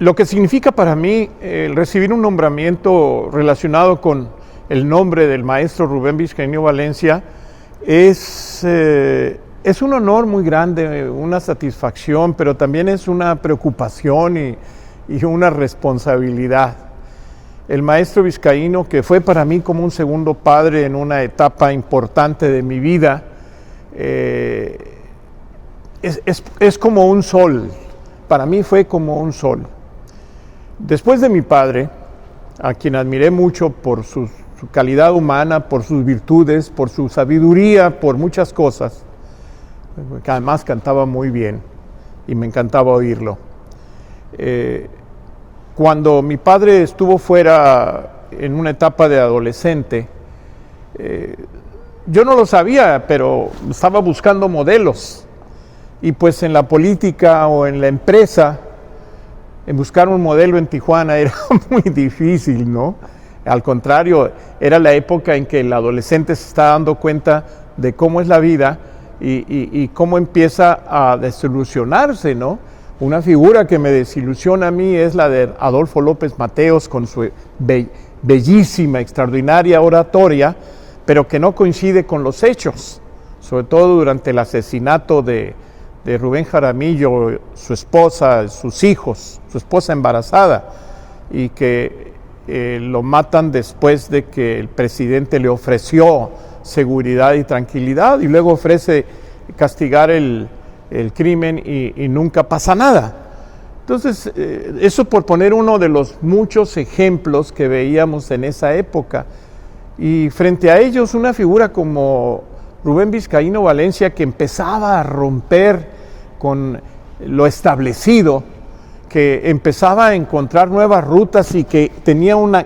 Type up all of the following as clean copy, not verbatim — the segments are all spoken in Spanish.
Lo que significa para mí el recibir un nombramiento relacionado con el nombre del maestro Rubén Vizcaíno Valencia es un honor muy grande, una satisfacción, pero también es una preocupación y una responsabilidad. El maestro Vizcaíno, que fue para mí como un segundo padre en una etapa importante de mi vida, es como un sol, para mí fue como un sol. Después de mi padre, a quien admiré mucho por su calidad humana, por sus virtudes, por su sabiduría, por muchas cosas, que además cantaba muy bien y me encantaba oírlo. Cuando mi padre estuvo fuera en una etapa de adolescente, yo no lo sabía, pero estaba buscando modelos. Y pues en la política o en la empresa, en buscar un modelo en Tijuana era muy difícil, ¿no? Al contrario, era la época en que el adolescente se está dando cuenta de cómo es la vida y cómo empieza a desilusionarse, ¿no? Una figura que me desilusiona a mí es la de Adolfo López Mateos con su bellísima, extraordinaria oratoria, pero que no coincide con los hechos, sobre todo durante el asesinato de Rubén Jaramillo, su esposa, sus hijos, su esposa embarazada, y que lo matan después de que el presidente le ofreció seguridad y tranquilidad y luego ofrece castigar el crimen y nunca pasa nada. Entonces, eso por poner uno de los muchos ejemplos que veíamos en esa época. Y frente a ellos una figura como Rubén Vizcaíno Valencia, que empezaba a romper con lo establecido, que empezaba a encontrar nuevas rutas y que tenía una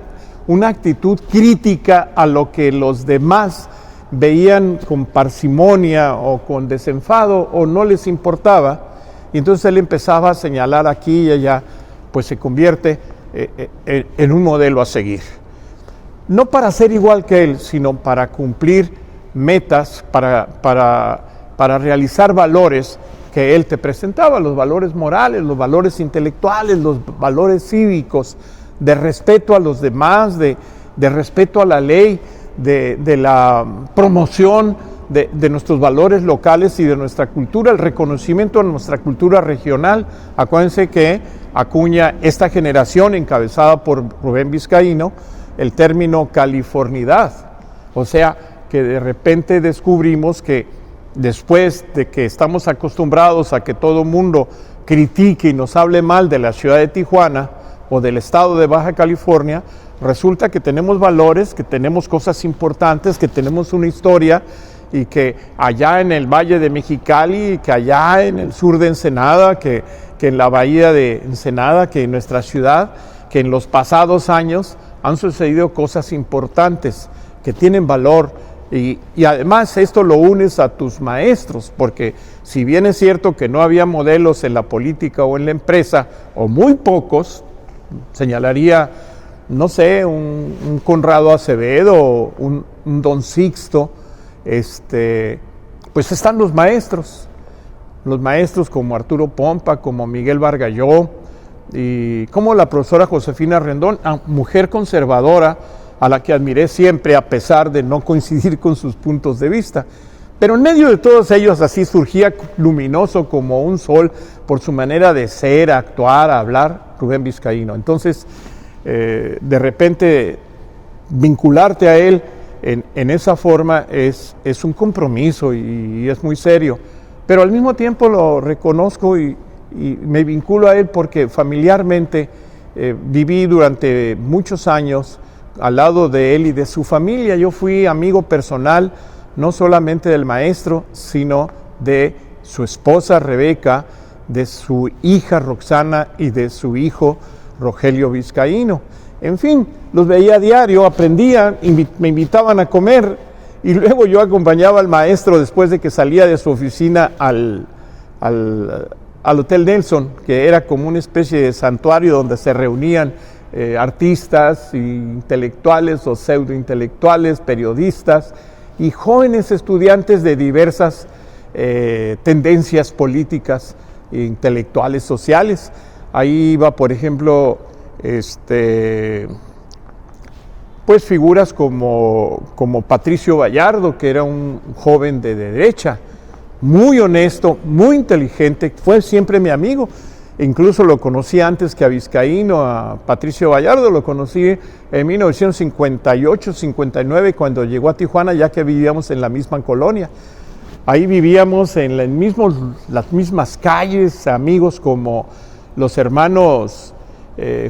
actitud crítica a lo que los demás veían con parsimonia o con desenfado o no les importaba, y entonces él empezaba a señalar aquí y allá, pues se convierte en un modelo a seguir. No para ser igual que él, sino para cumplir metas, para realizar valores que él te presentaba, los valores morales, los valores intelectuales, los valores cívicos, de respeto a los demás, de respeto a la ley, de la promoción de nuestros valores locales y de nuestra cultura, el reconocimiento a nuestra cultura regional. Acuérdense que acuña esta generación encabezada por Rubén Vizcaíno el término californidad, o sea que de repente descubrimos que después de que estamos acostumbrados a que todo el mundo critique y nos hable mal de la ciudad de Tijuana o del estado de Baja California, resulta que tenemos valores, que tenemos cosas importantes, que tenemos una historia, y que allá en el Valle de Mexicali, que allá en el sur de Ensenada, que en la bahía de Ensenada, que en nuestra ciudad, que en los pasados años han sucedido cosas importantes que tienen valor. Y además esto lo unes a tus maestros, porque si bien es cierto que no había modelos en la política o en la empresa, o muy pocos, señalaría, no sé, un Conrado Acevedo, un Don Sixto, pues están los maestros como Arturo Pompa, como Miguel Vargalló, y como la profesora Josefina Rendón, mujer conservadora, a la que admiré siempre a pesar de no coincidir con sus puntos de vista. Pero en medio de todos ellos así surgía luminoso como un sol por su manera de ser, actuar, hablar, Rubén Vizcaíno. Entonces, de repente, vincularte a él en esa forma es un compromiso y es muy serio. Pero al mismo tiempo lo reconozco y me vinculo a él porque familiarmente viví durante muchos años al lado de él y de su familia. Yo fui amigo personal no solamente del maestro, sino de su esposa Rebeca, de su hija Roxana y de su hijo Rogelio Vizcaíno. En fin, los veía a diario, aprendía, me invitaban a comer y luego yo acompañaba al maestro después de que salía de su oficina al Hotel Nelson, que era como una especie de santuario donde se reunían artistas, intelectuales o pseudointelectuales, periodistas y jóvenes estudiantes de diversas tendencias políticas, intelectuales, sociales. Ahí iba, por ejemplo, pues figuras como Patricio Bayardo, que era un joven de derecha, muy honesto, muy inteligente, fue siempre mi amigo. Incluso lo conocí antes que a Vizcaíno, a Patricio Bayardo, lo conocí en 1958-59 cuando llegó a Tijuana, ya que vivíamos en la misma colonia. Ahí vivíamos en las mismas calles, amigos como los hermanos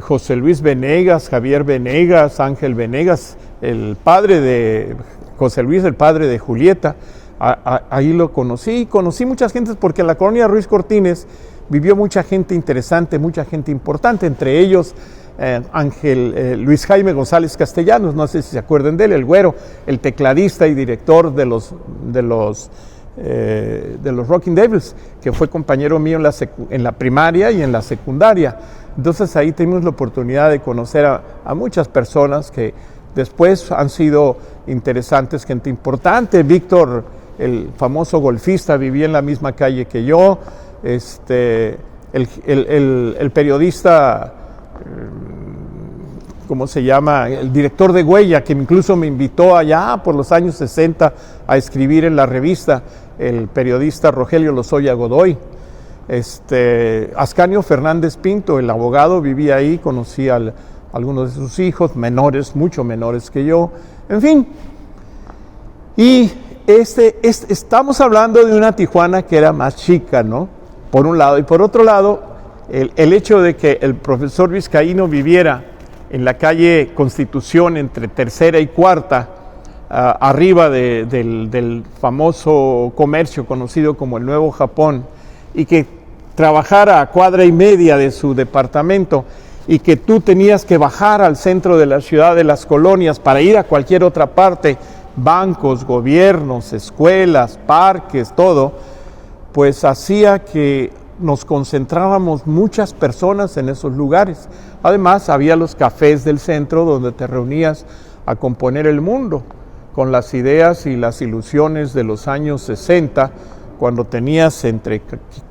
José Luis Venegas, Javier Venegas, Ángel Venegas, el padre de José Luis, el padre de Julieta. Ahí lo conocí muchas gentes porque en la colonia Ruiz Cortines vivió mucha gente interesante, mucha gente importante, entre ellos Luis Jaime González Castellanos, no sé si se acuerdan de él, el güero, el tecladista y director de los Rocking Devils, que fue compañero mío en la primaria y en la secundaria. Entonces ahí tuvimos la oportunidad de conocer a muchas personas que después han sido interesantes, gente importante. Víctor, el famoso golfista, vivía en la misma calle que yo. El periodista, ¿cómo se llama? El director de Huella, que incluso me invitó allá por los años 60 a escribir en la revista, el periodista Rogelio Lozoya Godoy. Ascanio Fernández Pinto, el abogado, vivía ahí, conocí a algunos de sus hijos, menores, mucho menores que yo, en fin. Y estamos hablando de una Tijuana que era más chica, ¿no? Por un lado, y por otro lado, el hecho de que el profesor Vizcaíno viviera en la calle Constitución entre Tercera y Cuarta, arriba del famoso comercio conocido como el Nuevo Japón, y que trabajara a cuadra y media de su departamento, y que tú tenías que bajar al centro de la ciudad, de las colonias, para ir a cualquier otra parte, bancos, gobiernos, escuelas, parques, todo, pues hacía que nos concentrábamos muchas personas en esos lugares. Además, había los cafés del centro donde te reunías a componer el mundo, con las ideas y las ilusiones de los años 60, cuando tenías entre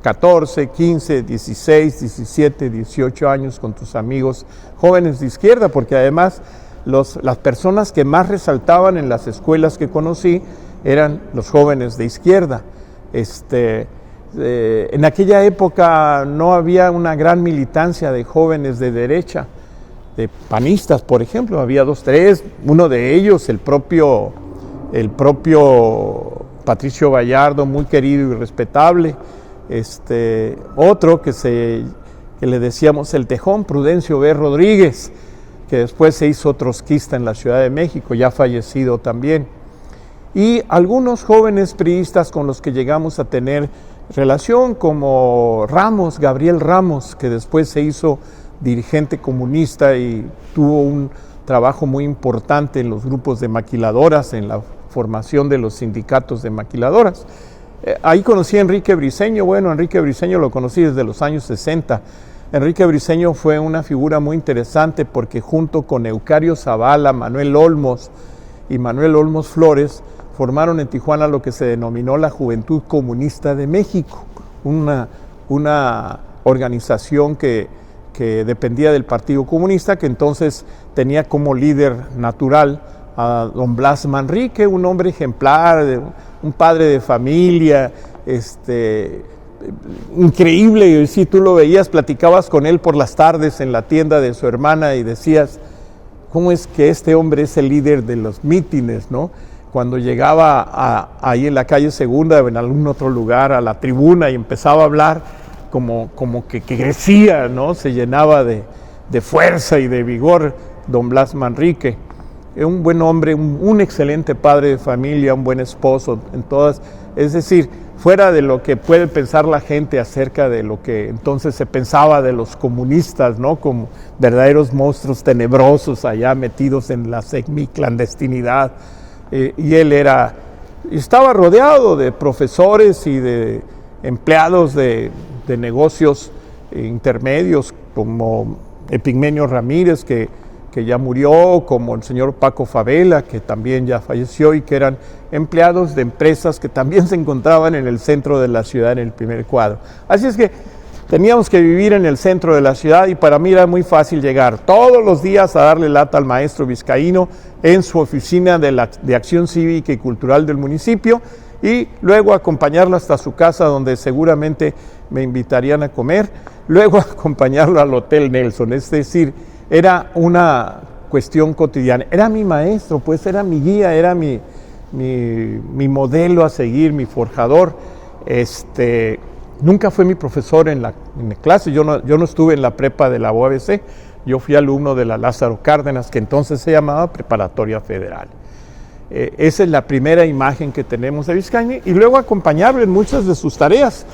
14, 15, 16, 17, 18 años con tus amigos jóvenes de izquierda, porque además las personas que más resaltaban en las escuelas que conocí eran los jóvenes de izquierda. En aquella época no había una gran militancia de jóvenes de derecha, de panistas, por ejemplo, había 2, 3, uno de ellos, el propio Patricio Bayardo, muy querido y respetable, otro que le decíamos el Tejón, Prudencio B. Rodríguez, que después se hizo trotskista en la Ciudad de México, ya fallecido también, y algunos jóvenes priistas con los que llegamos a tener relación, como Ramos, Gabriel Ramos, que después se hizo dirigente comunista y tuvo un trabajo muy importante en los grupos de maquiladoras, en la formación de los sindicatos de maquiladoras. Ahí conocí a Enrique Briceño. Bueno, Enrique Briceño lo conocí desde los años 60. Enrique Briceño fue una figura muy interesante porque junto con Eucario Zavala, Manuel Olmos y Manuel Olmos Flores formaron en Tijuana lo que se denominó la Juventud Comunista de México, una organización que dependía del Partido Comunista, que entonces tenía como líder natural a don Blas Manrique, un hombre ejemplar, un padre de familia, increíble. Si tú lo veías, platicabas con él por las tardes en la tienda de su hermana y decías, ¿cómo es que este hombre es el líder de los mítines, no? Cuando llegaba ahí en la calle Segunda o en algún otro lugar a la tribuna y empezaba a hablar, como que crecía, ¿no? Se llenaba de fuerza y de vigor don Blas Manrique. Un buen hombre, un excelente padre de familia, un buen esposo, es decir, fuera de lo que puede pensar la gente acerca de lo que entonces se pensaba de los comunistas, ¿no? Como verdaderos monstruos tenebrosos allá metidos en la semiclandestinidad. Y él estaba rodeado de profesores y de empleados de negocios intermedios, como Epigmenio Ramírez, que ya murió, como el señor Paco Favela, que también ya falleció, y que eran empleados de empresas que también se encontraban en el centro de la ciudad, en el primer cuadro. Así es que Teníamos que vivir en el centro de la ciudad y para mí era muy fácil llegar todos los días a darle lata al maestro vizcaíno en su oficina de Acción Cívica y Cultural del municipio y luego acompañarlo hasta su casa donde seguramente me invitarían a comer, luego acompañarlo al Hotel Nelson, es decir, era una cuestión cotidiana. Era mi maestro, pues era mi guía, era mi modelo a seguir, mi forjador. Nunca fue mi profesor en la clase, yo no estuve en la prepa de la UABC, yo fui alumno de la Lázaro Cárdenas, que entonces se llamaba Preparatoria Federal. Esa es la primera imagen que tenemos de Vizcaíno y luego acompañarlo en muchas de sus tareas.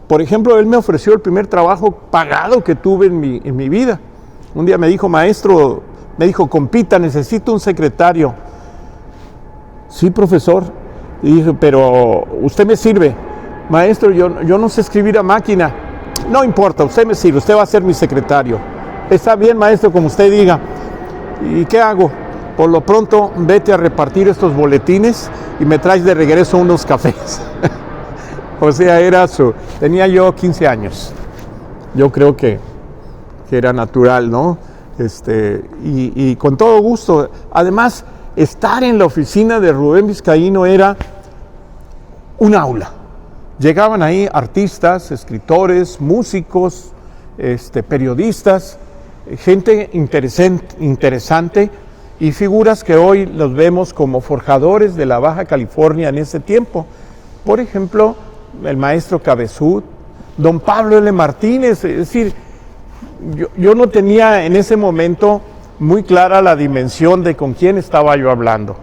Por ejemplo, él me ofreció el primer trabajo pagado que tuve en mi vida. Un día me dijo, maestro, compita, necesito un secretario. Sí, profesor. Y dije, pero usted me sirve. Maestro, yo no sé escribir a máquina. No importa, usted me sirve, usted va a ser mi secretario. Está bien, maestro, como usted diga. ¿Y qué hago? Por lo pronto, vete a repartir estos boletines y me traes de regreso unos cafés. O sea, tenía yo 15 años. Yo creo que era natural, ¿no? Y con todo gusto. Además, estar en la oficina de Rubén Vizcaíno era un aula. Llegaban ahí artistas, escritores, músicos, periodistas, gente interesante y figuras que hoy los vemos como forjadores de la Baja California en ese tiempo. Por ejemplo, el maestro Cabezud, don Pablo L. Martínez. Es decir, yo no tenía en ese momento muy clara la dimensión de con quién estaba yo hablando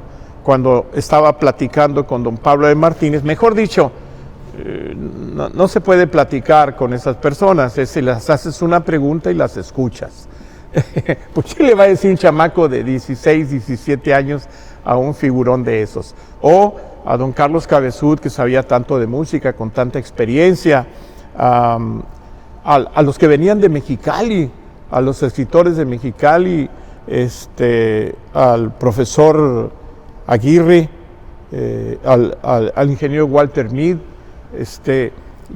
cuando estaba platicando con don Pablo L. Martínez. Mejor dicho, no se puede platicar con esas personas, si les haces una pregunta y las escuchas. ¿Por qué le va a decir un chamaco de 16, 17 años a un figurón de esos? O a don Carlos Cabezud, que sabía tanto de música, con tanta experiencia, a los que venían de Mexicali, a los escritores de Mexicali, al profesor Aguirre, al ingeniero Walter Mead,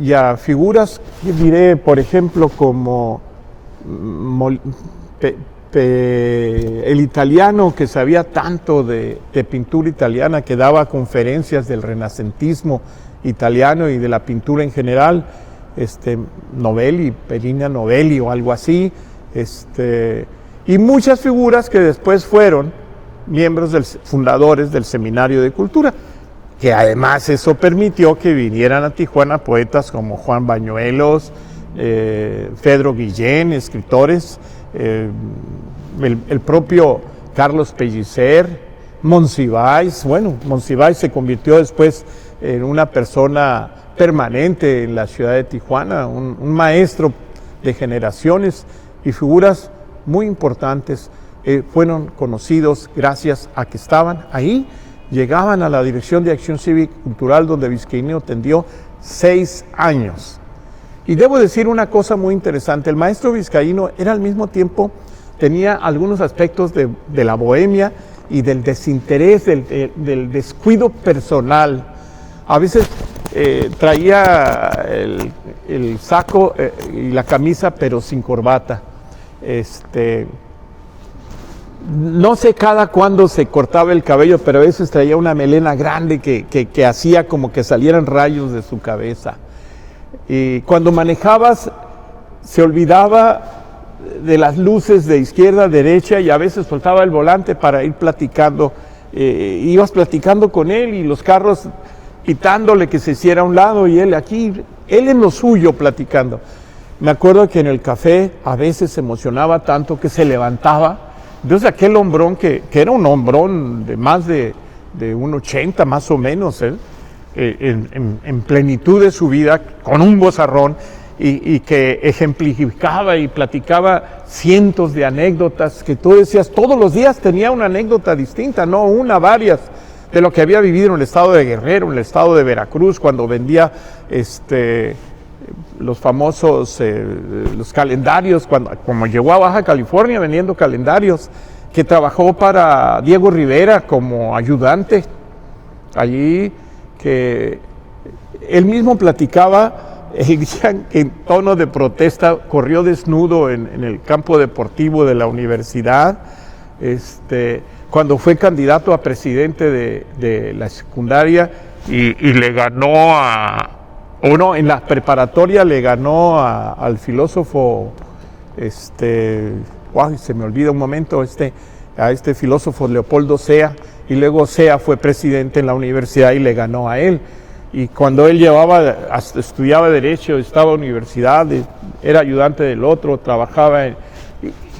y a figuras, yo diré, por ejemplo, como el italiano que sabía tanto de pintura italiana, que daba conferencias del renacentismo italiano y de la pintura en general, Novelli, Perina Novelli o algo así, y muchas figuras que después fueron miembros fundadores del Seminario de Cultura, que además eso permitió que vinieran a Tijuana poetas como Juan Bañuelos, Pedro Guillén, escritores, el propio Carlos Pellicer, Monsiváis. Bueno, Monsiváis se convirtió después en una persona permanente en la ciudad de Tijuana, un maestro de generaciones y figuras muy importantes fueron conocidos gracias a que estaban ahí. Llegaban a la Dirección de Acción Cívica y Cultural, donde Vizcaíno atendió 6 años. Y debo decir una cosa muy interesante, el maestro Vizcaíno era al mismo tiempo, tenía algunos aspectos de la bohemia y del desinterés, del descuido personal. A veces traía el saco y la camisa, pero sin corbata. No sé cada cuándo se cortaba el cabello, pero a veces traía una melena grande que hacía como que salieran rayos de su cabeza. Y cuando manejabas, se olvidaba de las luces de izquierda a derecha y a veces soltaba el volante para ir platicando. Ibas platicando con él y los carros pitándole que se hiciera a un lado y él en lo suyo platicando. Me acuerdo que en el café a veces se emocionaba tanto que se levantaba. Entonces aquel hombrón que era un hombrón de más de 1,80 más o menos, en plenitud de su vida, con un vozarrón y que ejemplificaba y platicaba cientos de anécdotas que tú decías, todos los días tenía una anécdota distinta, no una, varias, de lo que había vivido en el estado de Guerrero, en el estado de Veracruz, cuando vendía los famosos los calendarios, como llegó a Baja California vendiendo calendarios, que trabajó para Diego Rivera como ayudante allí, que él mismo platicaba el día en tono de protesta corrió desnudo en el campo deportivo de la universidad, cuando fue candidato a presidente de la secundaria y le ganó en la preparatoria le ganó al filósofo, se me olvida un momento, a este filósofo Leopoldo Sea, y luego Sea fue presidente en la universidad y le ganó a él. Y cuando él estudiaba Derecho, estaba en la universidad, era ayudante del otro,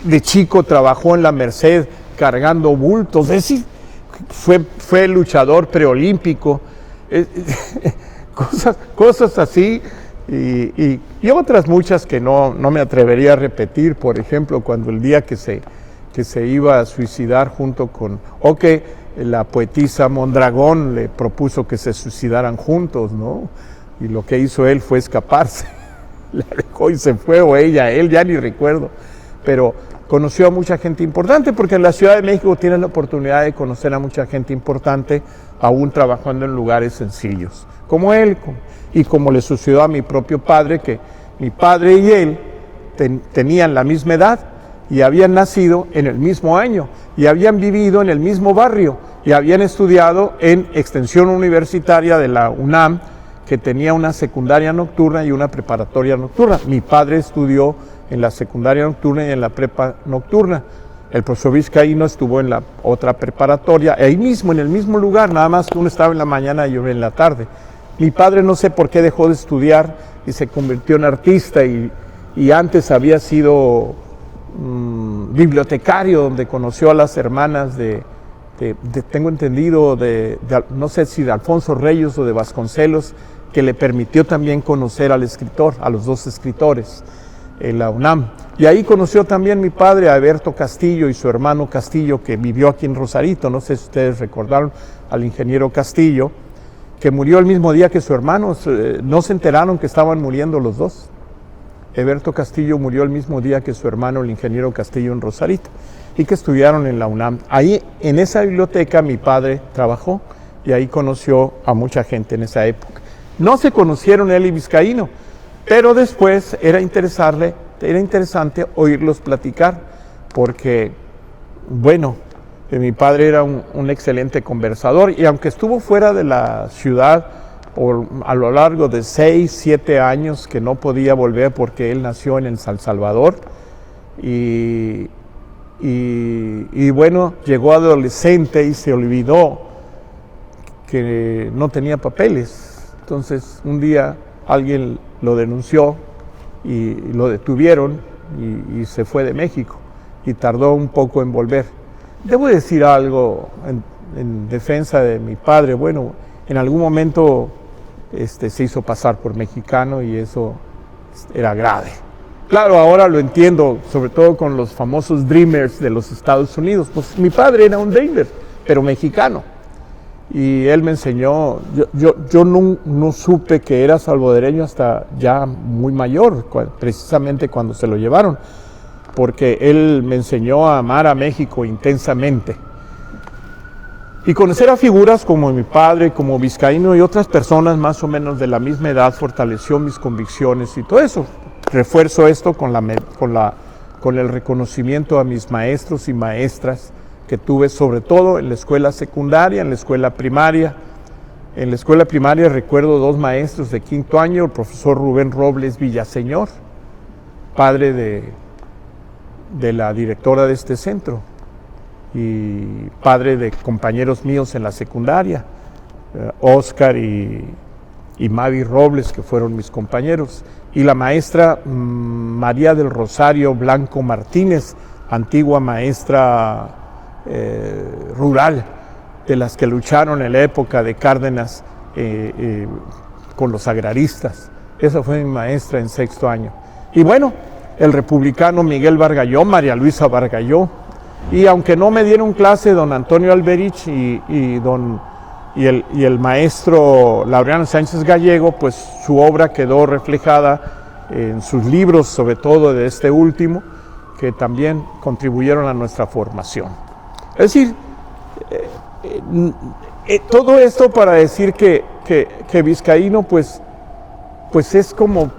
de chico trabajó en la Merced cargando bultos, es decir, fue luchador preolímpico, cosas así, y otras muchas que no me atrevería a repetir. Por ejemplo, cuando el día que se iba a suicidar junto con, la poetisa Mondragón le propuso que se suicidaran juntos, ¿no? Y lo que hizo él fue escaparse, la dejó y se fue, o ella, él, ya ni recuerdo, pero conoció a mucha gente importante, porque en la Ciudad de México tienes la oportunidad de conocer a mucha gente importante, aún trabajando en lugares sencillos, como él, y como le sucedió a mi propio padre, que mi padre y él tenían la misma edad, y habían nacido en el mismo año, y habían vivido en el mismo barrio, y habían estudiado en extensión universitaria de la UNAM, que tenía una secundaria nocturna y una preparatoria nocturna. Mi padre estudió en la secundaria nocturna y en la prepa nocturna. El profesor Vizcaíno estuvo en la otra preparatoria, ahí mismo, en el mismo lugar, nada más que uno estaba en la mañana y uno en la tarde. Mi padre no sé por qué dejó de estudiar y se convirtió en artista, y antes había sido bibliotecario, donde conoció a las hermanas tengo entendido, no sé si de Alfonso Reyes o de Vasconcelos, que le permitió también conocer al escritor, a los dos escritores, en la UNAM. Y ahí conoció también mi padre a Eberto Castillo y su hermano Castillo, que vivió aquí en Rosarito. No sé si ustedes recordaron al ingeniero Castillo, que murió el mismo día que su hermano. No se enteraron que estaban muriendo los dos. Eberto Castillo murió el mismo día que su hermano, el ingeniero Castillo, en Rosarito, y que estudiaron en la UNAM. Ahí, en esa biblioteca, mi padre trabajó, y ahí conoció a mucha gente en esa época. No se conocieron él y Vizcaíno, pero después era interesante oírlos platicar, porque, mi padre era un excelente conversador, y aunque estuvo fuera de la ciudad a lo largo de 6, 7 años, que no podía volver porque él nació en El Salvador, y llegó adolescente y se olvidó que no tenía papeles. Entonces un día alguien lo denunció y lo detuvieron, y se fue de México, y tardó un poco en volver. Debo decir algo en defensa de mi padre. En algún momento se hizo pasar por mexicano, y eso era grave. Claro, ahora lo entiendo, sobre todo con los famosos Dreamers de los Estados Unidos. Pues mi padre era un Dreamer, pero mexicano. Y él me enseñó, yo no supe que era salvadoreño hasta ya muy mayor, precisamente cuando se lo llevaron, porque él me enseñó a amar a México intensamente. Y conocer a figuras como mi padre, como Vizcaíno y otras personas más o menos de la misma edad fortaleció mis convicciones y todo eso. Refuerzo esto con el reconocimiento a mis maestros y maestras que tuve, sobre todo en la escuela secundaria, en la escuela primaria. En la escuela primaria recuerdo 2 maestros de 5º año, el profesor Rubén Robles Villaseñor, padre de la directora de este centro, y padre de compañeros míos en la secundaria, Oscar y Mavi Robles, que fueron mis compañeros, y la maestra María del Rosario Blanco Martínez, antigua maestra rural, de las que lucharon en la época de Cárdenas con los agraristas. Esa fue mi maestra en 6º año. Y el republicano Miguel Bargalló, María Luisa Bargalló, y aunque no me dieron clase don Antonio Alberich y el maestro Laureano Sánchez Gallego, pues su obra quedó reflejada en sus libros, sobre todo de este último, que también contribuyeron a nuestra formación. Es decir, todo esto para decir que Vizcaíno pues pues es como,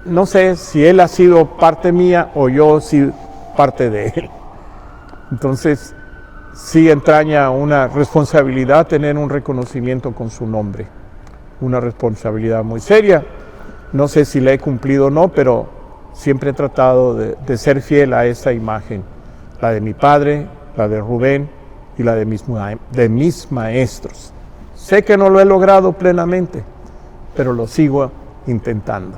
no sé si él ha sido parte mía o yo sí parte de él. Entonces, sí entraña una responsabilidad tener un reconocimiento con su nombre, una responsabilidad muy seria. No sé si la he cumplido o no, pero siempre he tratado de ser fiel a esa imagen, la de mi padre, la de Rubén y la de mis maestros. Sé que no lo he logrado plenamente, pero lo sigo intentando.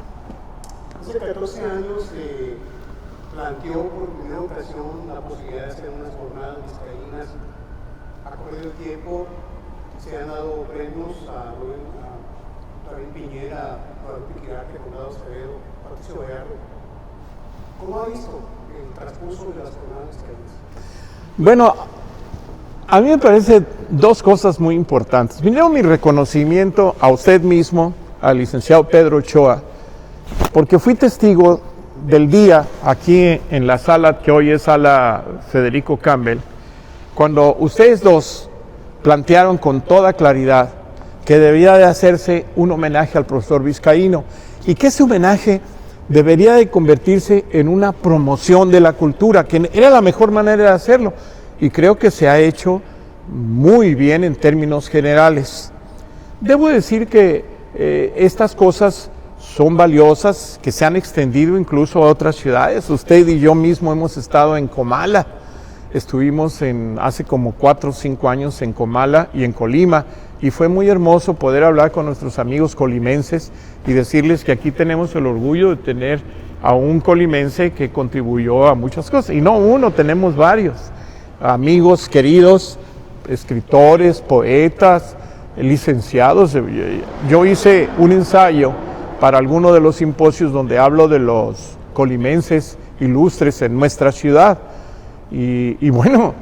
Hace 14 años se planteó por primera ocasión la posibilidad de hacer unas jornadas vizcaínas. Ha corrido el tiempo, se han dado premios a David Piñera, a Guadalupe Quirarte, Condado Acevedo, Patricio Gallardo. ¿Cómo ha visto el transcurso de las jornadas vizcaínas? Bueno, a mí me parecen dos cosas muy importantes. Primero, mi reconocimiento a usted mismo, al licenciado Pedro Ochoa, porque fui testigo del día aquí en la sala que hoy es sala Federico Campbell, cuando ustedes dos plantearon con toda claridad que debía de hacerse un homenaje al profesor Vizcaíno y que ese homenaje debería de convertirse en una promoción de la cultura, que era la mejor manera de hacerlo, y creo que se ha hecho muy bien en términos generales. Debo decir que estas cosas son valiosas, que se han extendido incluso a otras ciudades. Usted y yo mismo hemos estado en Comala, estuvimos hace como 4 o 5 años en Comala y en Colima, y fue muy hermoso poder hablar con nuestros amigos colimenses y decirles que aquí tenemos el orgullo de tener a un colimense que contribuyó a muchas cosas, y no uno, tenemos varios amigos queridos, escritores, poetas, licenciados. Yo hice un ensayo para alguno de los simposios donde hablo de los colimenses ilustres en nuestra ciudad, y bueno,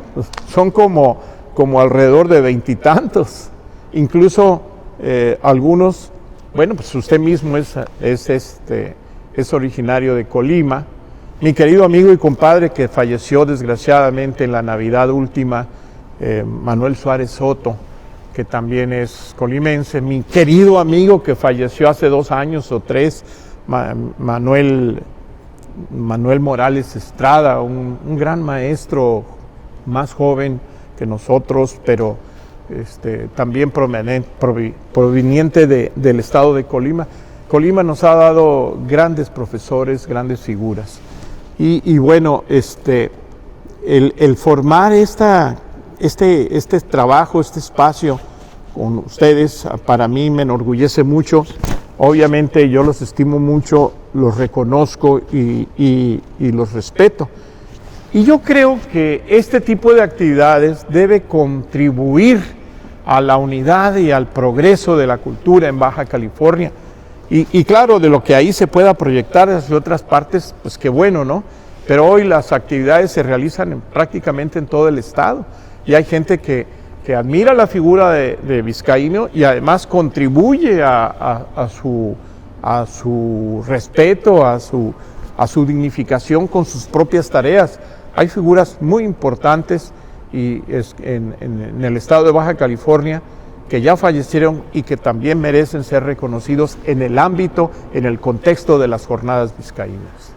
son como alrededor de 20 y tantos, incluso algunos, bueno, pues usted mismo es originario de Colima. Mi querido amigo y compadre que falleció desgraciadamente en la Navidad última, Manuel Suárez Soto, que también es colimense. Mi querido amigo que falleció hace 2 años o 3, Manuel Morales Estrada, un gran maestro, más joven que nosotros, pero también proveniente del estado de Colima. Colima nos ha dado grandes profesores, grandes figuras. Y bueno, el formar este trabajo, este espacio con ustedes, para mí me enorgullece mucho. Obviamente yo los estimo mucho, los reconozco y los respeto. Y yo creo que este tipo de actividades debe contribuir a la unidad y al progreso de la cultura en Baja California. Y claro, de lo que ahí se pueda proyectar hacia otras partes, pues qué bueno, ¿no? Pero hoy las actividades se realizan prácticamente en todo el estado, y hay gente que admira la figura de Vizcaíno y además contribuye a su respeto, a su dignificación con sus propias tareas. Hay figuras muy importantes en el estado de Baja California que ya fallecieron y que también merecen ser reconocidos en el ámbito, en el contexto de las jornadas vizcaínas.